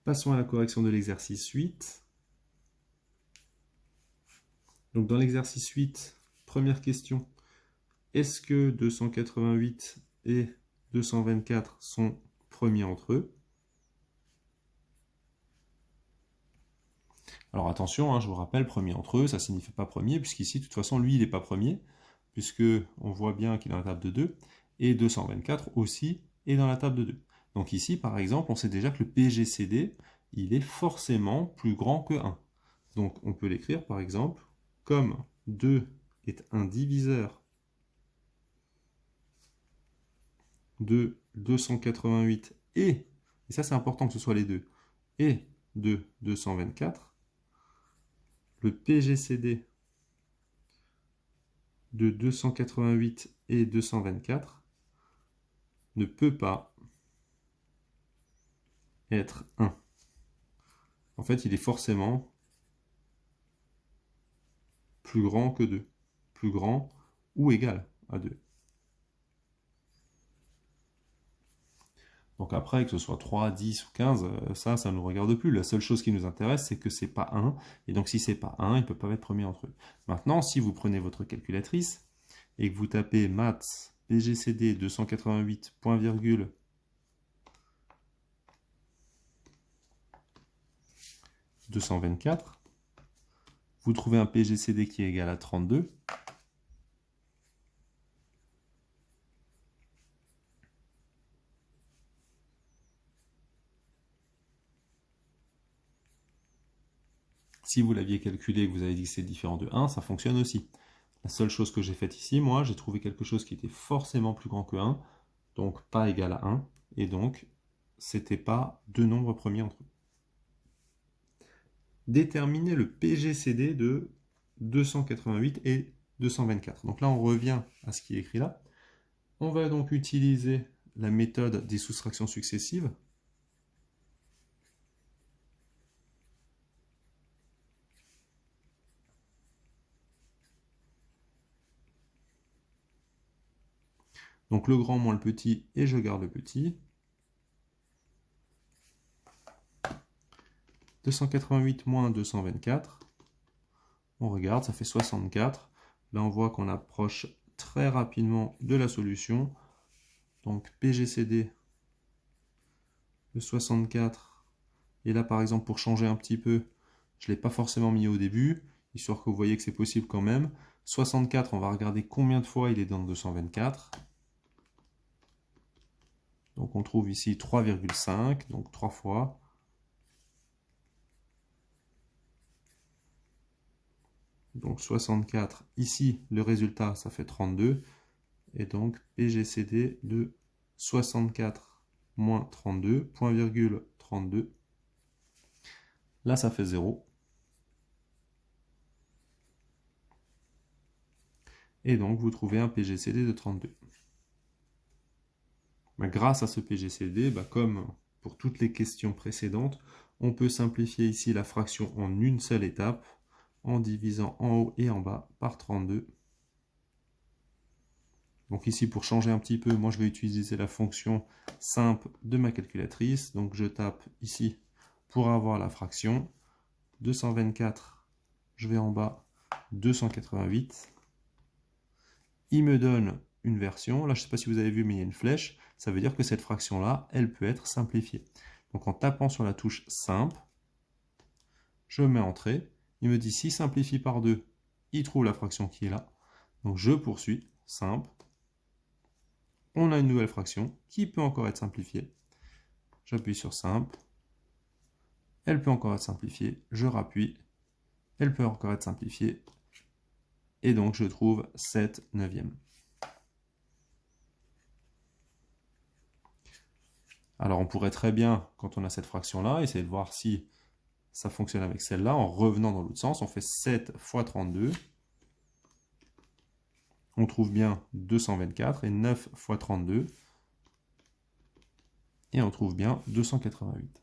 Passons à la correction de l'exercice 8. Donc dans l'exercice 8, première question, est-ce que 288 et 224 sont premiers entre eux? Alors attention, je vous rappelle, premier entre eux, ça ne signifie pas premier, puisqu'ici, de toute façon, lui, il n'est pas premier, puisque on voit bien qu'il est dans la table de 2, et 224 aussi est dans la table de 2. Donc ici, par exemple, on sait déjà que le PGCD, il est forcément plus grand que 1. Donc on peut l'écrire, par exemple, comme 2 est un diviseur de 288 et ça c'est important que ce soit les deux, et de 224, le PGCD de 288 et 224 ne peut pas être 1. En fait, il est forcément plus grand que 2. Plus grand ou égal à 2. Donc après, que ce soit 3, 10 ou 15, ça ne nous regarde plus. La seule chose qui nous intéresse, c'est que c'est pas 1. Et donc si c'est pas 1, il ne peut pas être premier entre eux. Maintenant, si vous prenez votre calculatrice et que vous tapez maths PGCD 288, point virgule, 224, vous trouvez un PGCD qui est égal à 32. Si vous l'aviez calculé et que vous avez dit que c'est différent de 1, ça fonctionne aussi. La seule chose que j'ai faite ici, moi, j'ai trouvé quelque chose qui était forcément plus grand que 1, donc pas égal à 1, et donc c'était pas deux nombres premiers entre eux. Déterminer le PGCD de 288 et 224. Donc là, on revient à ce qui est écrit là. On va donc utiliser la méthode des soustractions successives. Donc le grand moins le petit, et je garde le petit. 288 moins 224. On regarde, ça fait 64. Là, on voit qu'on approche très rapidement de la solution. Donc PGCD de 64. Et là, par exemple, pour changer un petit peu, je ne l'ai pas forcément mis au début, histoire que vous voyez que c'est possible quand même. 64, on va regarder combien de fois il est dans le 224. Donc on trouve ici 3,5, donc 3 fois. Donc 64, ici le résultat ça fait 32, et donc PGCD de 64 moins 32, point virgule 32, là ça fait 0. Et donc vous trouvez un PGCD de 32. Grâce à ce PGCD, comme pour toutes les questions précédentes, on peut simplifier ici la fraction en une seule étape, en divisant en haut et en bas par 32. Donc ici, pour changer un petit peu, moi je vais utiliser la fonction simple de ma calculatrice. Donc je tape ici pour avoir la fraction. 224, je vais en bas, 288. Il me donne une version. Là, je ne sais pas si vous avez vu, mais il y a une flèche. Ça veut dire que cette fraction-là, elle peut être simplifiée. Donc en tapant sur la touche simple, je mets entrée. Il me dit si simplifie par 2, il trouve la fraction qui est là. Donc je poursuis, simple. On a une nouvelle fraction qui peut encore être simplifiée. J'appuie sur simple. Elle peut encore être simplifiée. Je rappuie. Elle peut encore être simplifiée. Et donc je trouve 7/9. Alors on pourrait très bien, quand on a cette fraction-là, essayer de voir si ça fonctionne avec celle-là en revenant dans l'autre sens. On fait 7 fois 32. On trouve bien 224 et 9 fois 32. Et on trouve bien 288.